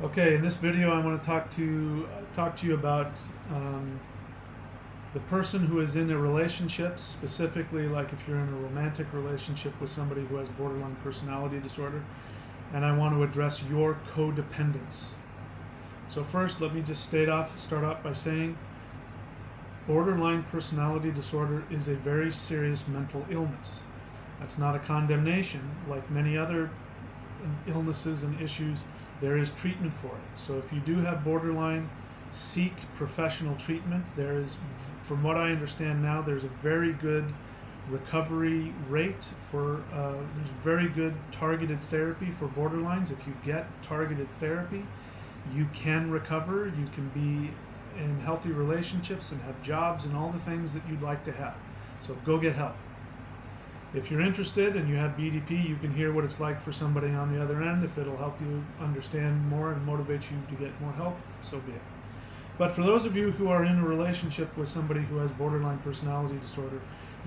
Okay, in this video, I want to talk to you about the person who is in a relationship, specifically, like if you're in a romantic relationship with somebody who has borderline personality disorder, and I want to address your codependence. So first, let me just start off by saying, borderline personality disorder is a very serious mental illness. That's not a condemnation, like many other illnesses and issues. There is treatment for it. So if you do have borderline, seek professional treatment. There is, from what I understand now, there's a very good recovery rate for, there's very good targeted therapy for borderlines. If you get targeted therapy, you can recover, you can be in healthy relationships and have jobs and all the things that you'd like to have. So go get help. If you're interested and you have BDP, you can hear what it's like for somebody on the other end. If it'll help you understand more and motivate you to get more help, so be it. But for those of you who are in a relationship with somebody who has borderline personality disorder,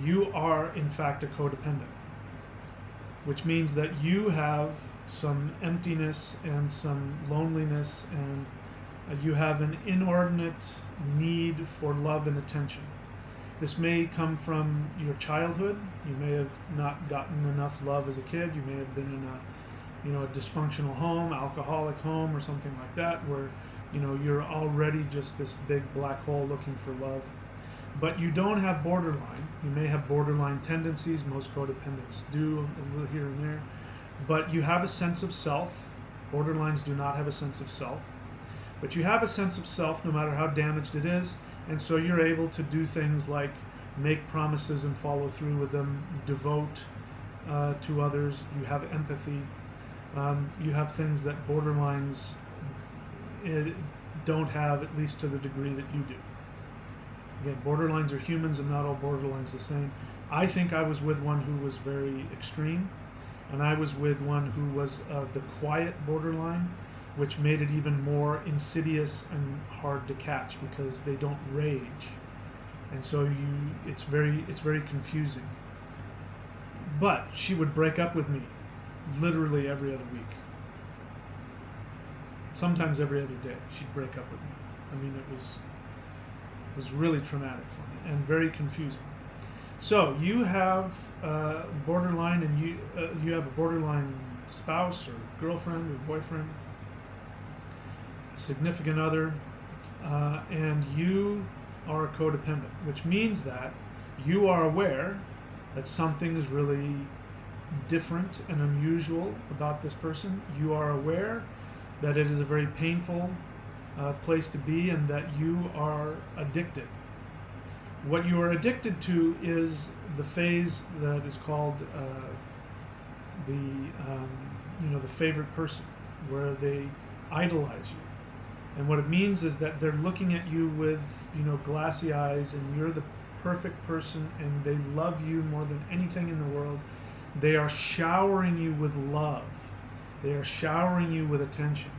you are in fact a codependent, which means that you have some emptiness and some loneliness, and you have an inordinate need for love and attention. This may come from your childhood. You may have not gotten enough love as a kid. You may have been in a dysfunctional home, alcoholic home, or something like that, where you're already just this big black hole looking for love. But you don't have borderline. You may have borderline tendencies. Most codependents do, a little here and there. But you have a sense of self. Borderlines do not have a sense of self. But you have a sense of self no matter how damaged it is. And so you're able to do things like make promises and follow through with them, devote to others. You have empathy. You have things that borderlines don't have, at least to the degree that you do. Again, borderlines are humans, and not all borderlines the same. I think I was with one who was very extreme, and I was with one who was the quiet borderline, which made it even more insidious and hard to catch because they don't rage, and so it's very confusing. But she would break up with me literally every other week. Sometimes every other day she'd break up with me. I mean, it was really traumatic for me and very confusing. So you have borderline, and you have a borderline spouse or girlfriend or boyfriend, significant other, and you are codependent, which means that you are aware that something is really different and unusual about this person. You are aware that it is a very painful place to be, and that you are addicted. What you are addicted to is the phase that is called the favorite person, where they idolize you. And what it means is that they're looking at you with, glassy eyes, and you're the perfect person, and they love you more than anything in the world. They are showering you with love. They are showering you with attention.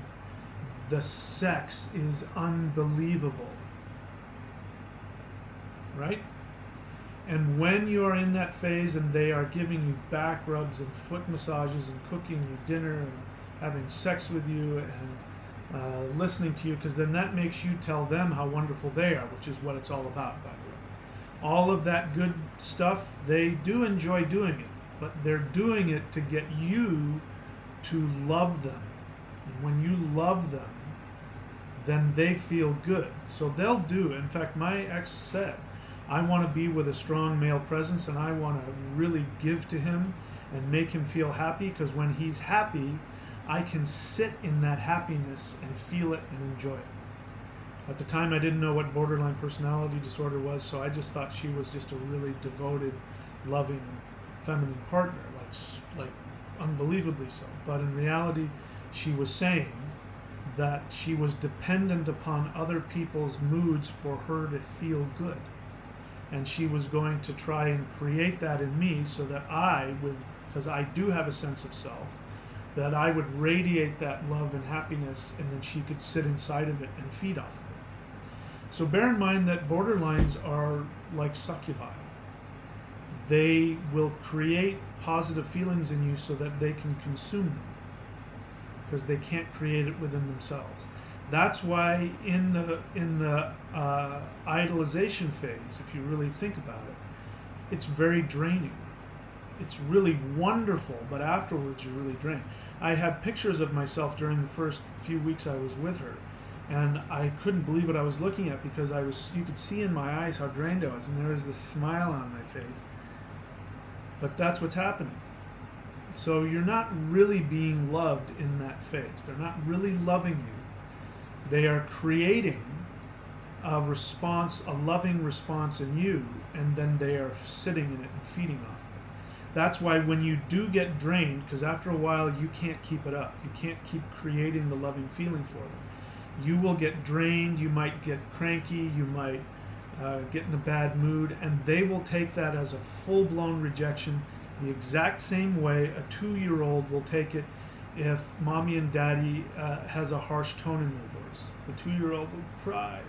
The sex is unbelievable, right? And when you are in that phase and they are giving you back rubs and foot massages and cooking you dinner and having sex with you and listening to you, because then that makes you tell them how wonderful they are, which is what it's all about, by the way. All of that good stuff, they do enjoy doing it, but they're doing it to get you to love them. And when you love them, then they feel good. So they'll do. In fact, my ex said, I want to be with a strong male presence, and I want to really give to him and make him feel happy, because when he's happy, I can sit in that happiness and feel it and enjoy it. At the time, I didn't know what borderline personality disorder was, so I just thought she was just a really devoted, loving, feminine partner, like unbelievably so. But in reality, she was saying that she was dependent upon other people's moods for her to feel good. And she was going to try and create that in me, so that because I do have a sense of self, that I would radiate that love and happiness, and then she could sit inside of it and feed off of it. So bear in mind that borderlines are like succubi. They will create positive feelings in you so that they can consume them. because they can't create it within themselves. That's why in the idolization phase, if you really think about it, it's very draining. It's really wonderful, but afterwards you're really drained. I had pictures of myself during the first few weeks I was with her, and I couldn't believe what I was looking at, because you could see in my eyes how drained I was, and there was this smile on my face. But that's what's happening. So you're not really being loved in that phase. They're not really loving you. They are creating a response, a loving response in you, and then they are sitting in it and feeding off of it. That's why when you do get drained, because after a while you can't keep it up, you can't keep creating the loving feeling for them. You will get drained, you might get cranky, you might get in a bad mood, and they will take that as a full-blown rejection the exact same way a 2-year-old will take it if mommy and daddy has a harsh tone in their voice. The 2-year-old will cry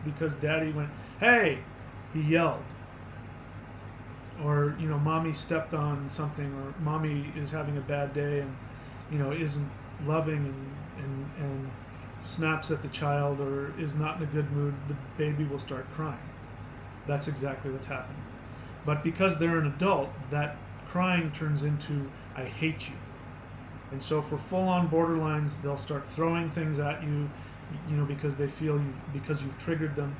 because daddy went, hey, he yelled. Or, mommy stepped on something, or mommy is having a bad day and, isn't loving and snaps at the child, or is not in a good mood, the baby will start crying. That's exactly what's happening. But because they're an adult, that crying turns into, I hate you. And so for full-on borderlines, they'll start throwing things at you, because they feel because you've triggered them.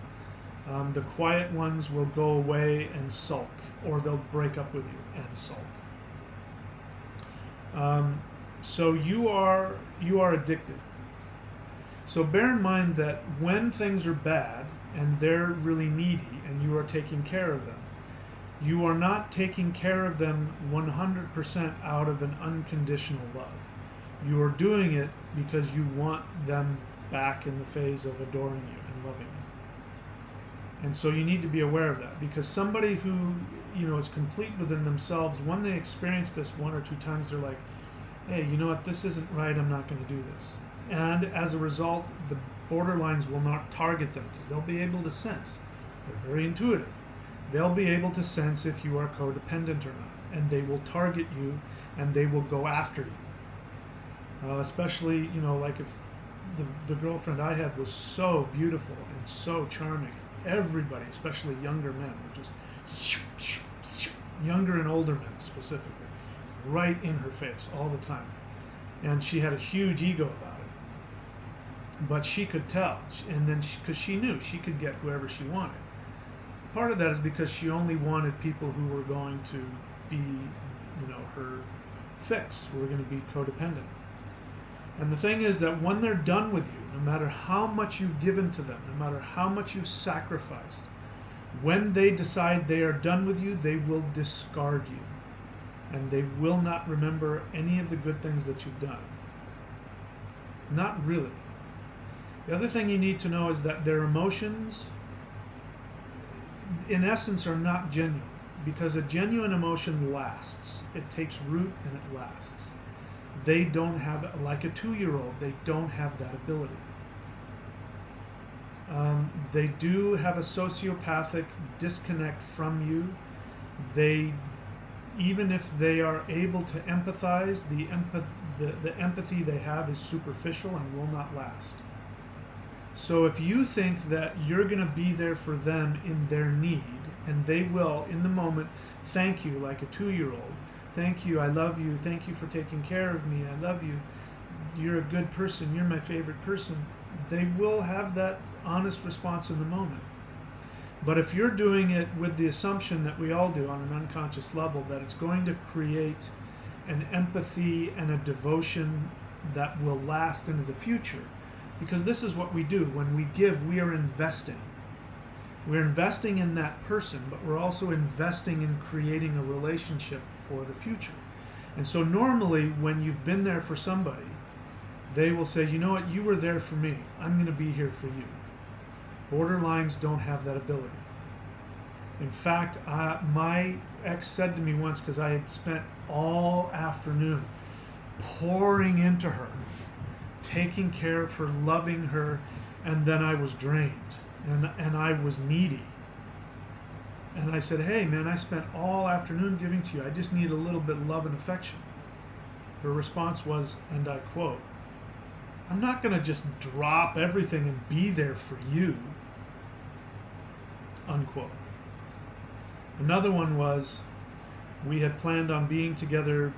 The quiet ones will go away and sulk, or they'll break up with you and sulk. So you are addicted. So bear in mind that when things are bad and they're really needy and you are taking care of them, you are not taking care of them 100% out of an unconditional love. You are doing it because you want them back in the phase of adoring you and loving you. And so you need to be aware of that, because somebody who is complete within themselves, when they experience this 1 or 2 times, they're like, hey, you know what, this isn't right, I'm not going to do this. And as a result, the borderlines will not target them, because they'll be able to sense. They're very intuitive. They'll be able to sense if you are codependent or not, and they will target you and they will go after you. Especially, like if the girlfriend I had was so beautiful and so charming. Everybody, especially younger men, were just younger and older men specifically, right in her face all the time. And she had a huge ego about it. But she could tell, and then because she knew she could get whoever she wanted. Part of that is because she only wanted people who were going to be, her fix, who were going to be codependent. And the thing is that when they're done with you, no matter how much you've given to them, no matter how much you've sacrificed, when they decide they are done with you, they will discard you. And they will not remember any of the good things that you've done. Not really. The other thing you need to know is that their emotions, in essence, are not genuine, because a genuine emotion lasts. It takes root and it lasts. They don't have, like a 2-year-old, they don't have that ability. They do have a sociopathic disconnect from you. Even if they are able to empathize, the empathy they have is superficial and will not last. So if you think that you're going to be there for them in their need, and they will, in the moment, thank you like a 2-year-old, thank you, I love you, thank you for taking care of me, I love you, you're a good person, you're my favorite person, they will have that honest response in the moment. But if you're doing it with the assumption that we all do on an unconscious level, that it's going to create an empathy and a devotion that will last into the future, because this is what we do. When we give, we are investing. We're investing in that person, but we're also investing in creating a relationship for the future. And so normally when you've been there for somebody, they will say, you know what, you were there for me, I'm going to be here for you. Borderlines don't have that ability. In fact, my ex said to me once, because I had spent all afternoon pouring into her, taking care of her, loving her, and then I was drained and I was needy. And I said, hey man, I spent all afternoon giving to you. I just need a little bit of love and affection. Her response was, and I quote, "I'm not going to just drop everything and be there for you," unquote. Another one was, we had planned on being together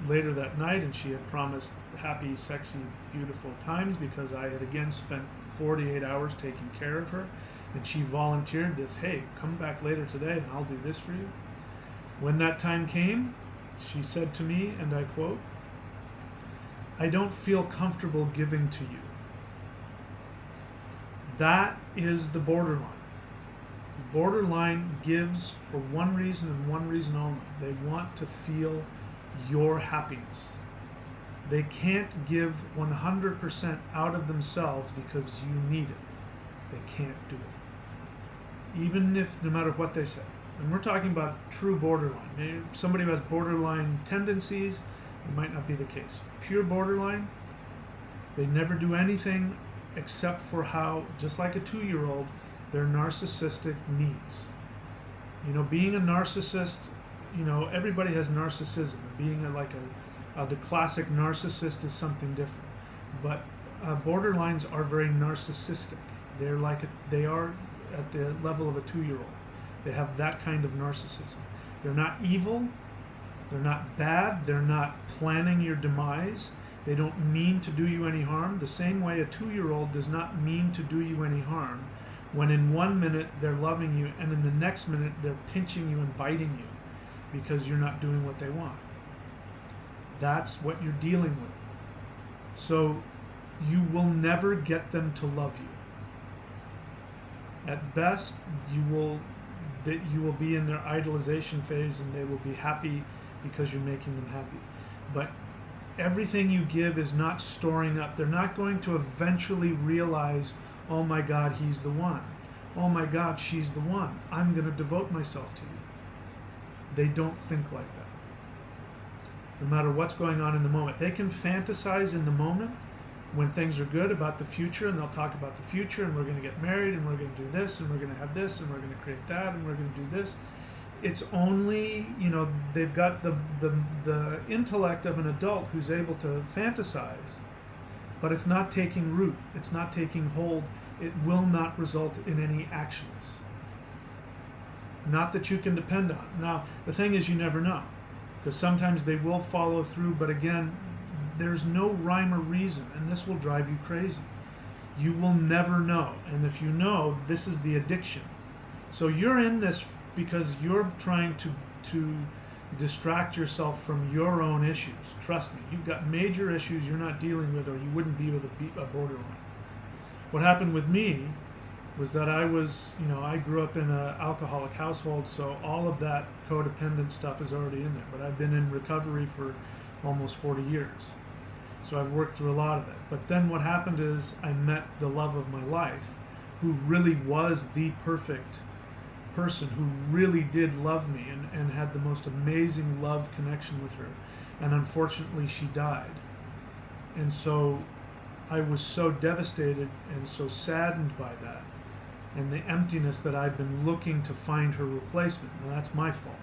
later that night, and she had promised happy, sexy, beautiful times because I had again spent 48 hours taking care of her, and she volunteered this, hey, come back later today and I'll do this for you. When that time came, she said to me, and I quote, "I don't feel comfortable giving to you." That is the borderline. The borderline gives for one reason and one reason only. They want to feel your happiness. They can't give 100% out of themselves because you need it. They can't do it. Even if, no matter what they say. And we're talking about true borderline. Maybe somebody who has borderline tendencies, it might not be the case. Pure borderline, they never do anything except for how, just like a 2-year-old, their narcissistic needs. Being a narcissist, everybody has narcissism. Being the classic narcissist is something different. But borderlines are very narcissistic. They are at the level of a 2-year-old. They have that kind of narcissism. They're not evil. They're not bad. They're not planning your demise. They don't mean to do you any harm. The same way a 2-year-old does not mean to do you any harm, when in 1 minute they're loving you and in the next minute they're pinching you and biting you because you're not doing what they want. That's what you're dealing with. So you will never get them to love you. At best, you will be in their idolization phase and they will be happy because you're making them happy. But everything you give is not storing up. They're not going to eventually realize, oh my God, he's the one. Oh my God, she's the one. I'm going to devote myself to you. They don't think like that. No matter what's going on in the moment. They can fantasize in the moment when things are good about the future, and they'll talk about the future, and we're going to get married, and we're going to do this, and we're going to have this, and we're going to create that, and we're going to do this. It's only, they've got the intellect of an adult who's able to fantasize, but it's not taking root. It's not taking hold. It will not result in any actions. Not that you can depend on. Now, the thing is, you never know, because sometimes they will follow through, but again, there's no rhyme or reason, and this will drive you crazy. You will never know, and if you know, this is the addiction. So you're in this because you're trying to distract yourself from your own issues. Trust me, you've got major issues you're not dealing with, or you wouldn't be with a borderline. What happened with me was that I grew up in an alcoholic household, so all of that codependent stuff is already in there. But I've been in recovery for almost 40 years. So I've worked through a lot of it. But then what happened is I met the love of my life, who really was the perfect person, who really did love me and had the most amazing love connection with her. And unfortunately, she died. And so I was so devastated and so saddened by that, and the emptiness that I've been looking to find her replacement. Well, that's my fault.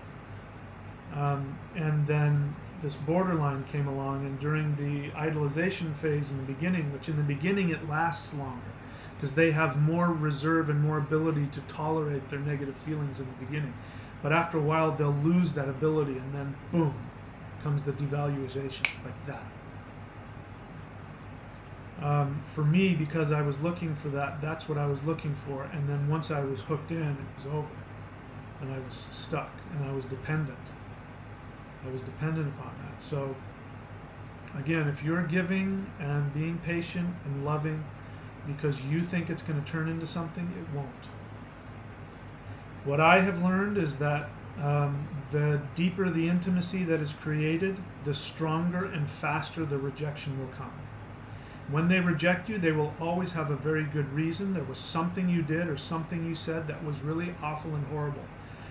And then this borderline came along, and during the idolization phase in the beginning, which in the beginning it lasts longer, because they have more reserve and more ability to tolerate their negative feelings in the beginning. But after a while, they'll lose that ability, and then boom, comes the devaluation, like that. For me, because I was looking for that, that's what I was looking for. And then once I was hooked in, it was over. And I was stuck, and I was dependent. I was dependent upon that. So, again, if you're giving and being patient and loving because you think it's going to turn into something, it won't. What I have learned is that the deeper the intimacy that is created, the stronger and faster the rejection will come. When they reject you, they will always have a very good reason. There was something you did or something you said that was really awful and horrible.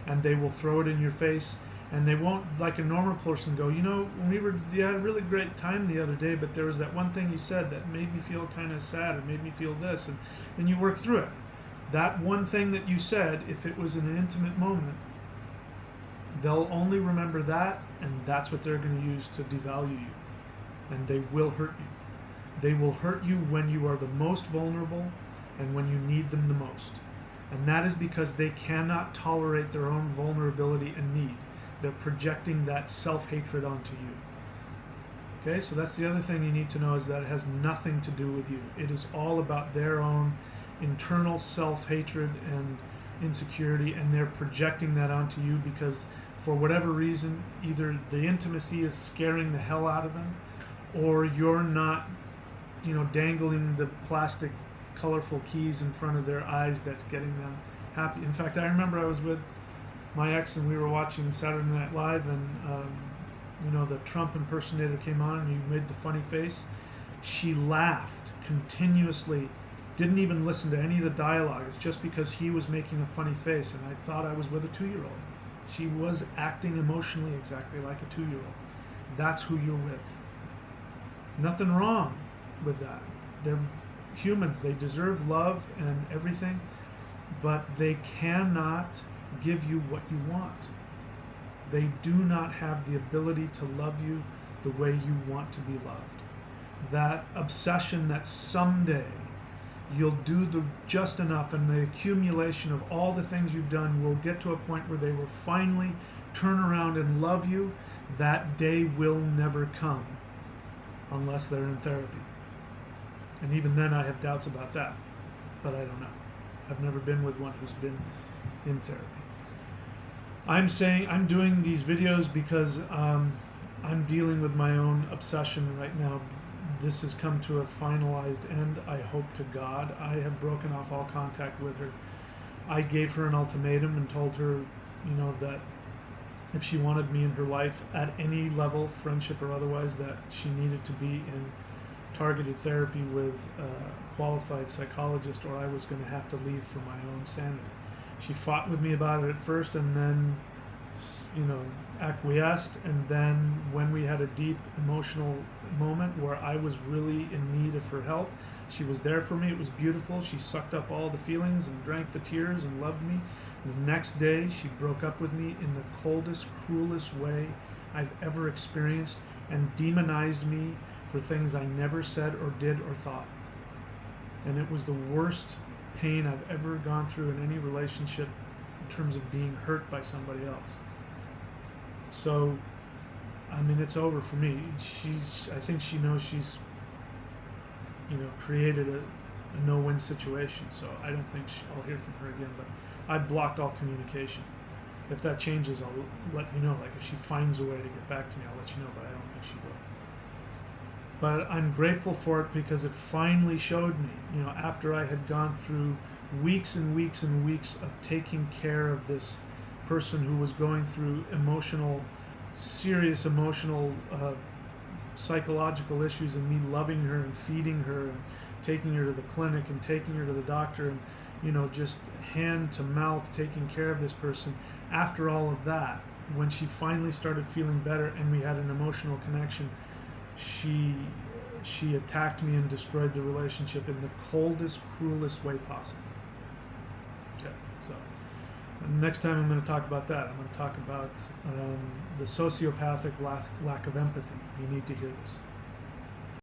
And they will throw it in your face. And they won't, like a normal person, go, when you had a really great time the other day, but there was that one thing you said that made me feel kind of sad, or made me feel this, and you work through it. That one thing that you said, if it was in an intimate moment, they'll only remember that, and that's what they're going to use to devalue you. and they will hurt you. They will hurt you when you are the most vulnerable and when you need them the most. And that is because they cannot tolerate their own vulnerability and need. They're projecting that self-hatred onto you. Okay, so that's the other thing you need to know, is that it has nothing to do with you. It is all about their own internal self-hatred and insecurity, and they're projecting that onto you because for whatever reason, either the intimacy is scaring the hell out of them, or you're not, dangling the plastic colorful keys in front of their eyes that's getting them happy. In fact, I remember I was with my ex and we were watching Saturday Night Live, and the Trump impersonator came on and he made the funny face. She laughed continuously, didn't even listen to any of the dialogue. It's just because he was making a funny face, and I thought I was with a 2-year-old. She was acting emotionally exactly like a 2-year-old. That's who you're with. Nothing wrong with that. They're humans. They deserve love and everything, but they cannot give you what you want. They do not have the ability to love you the way you want to be loved. That obsession that someday you'll do just enough, and the accumulation of all the things you've done will get to a point where they will finally turn around and love you. That day will never come unless they're in therapy. And even then I have doubts about that, but I don't know. I've never been with one who's been in therapy. I'm doing these videos because I'm dealing with my own obsession right now. This has come to a finalized end, I hope to God. I have broken off all contact with her. I gave her an ultimatum and told her, that if she wanted me in her life at any level, friendship or otherwise, that she needed to be in targeted therapy with a qualified psychologist, or I was going to have to leave for my own sanity. She fought with me about it at first, and then, acquiesced. And then when we had a deep emotional moment where I was really in need of her help, she was there for me. It was beautiful. She sucked up all the feelings and drank the tears and loved me. And the next day, she broke up with me in the coldest, cruelest way I've ever experienced, and demonized me for things I never said or did or thought. And it was the worst pain I've ever gone through in any relationship in terms of being hurt by somebody else. So, it's over for me. I think she knows she's, created a no-win situation. So I don't think I'll hear from her again. But I blocked all communication. If that changes, I'll let you know. Like if she finds a way to get back to me, I'll let you know. But I don't think she will. But I'm grateful for it because it finally showed me, after I had gone through weeks and weeks and weeks of taking care of this person who was going through serious emotional, psychological issues, and me loving her and feeding her and taking her to the clinic and taking her to the doctor and, just hand to mouth taking care of this person. After all of that, when she finally started feeling better and we had an emotional connection, she attacked me and destroyed the relationship in the coldest, cruelest way possible. Okay, so next time I'm going to talk about that. I'm going to talk about the sociopathic lack of empathy. You need to hear this.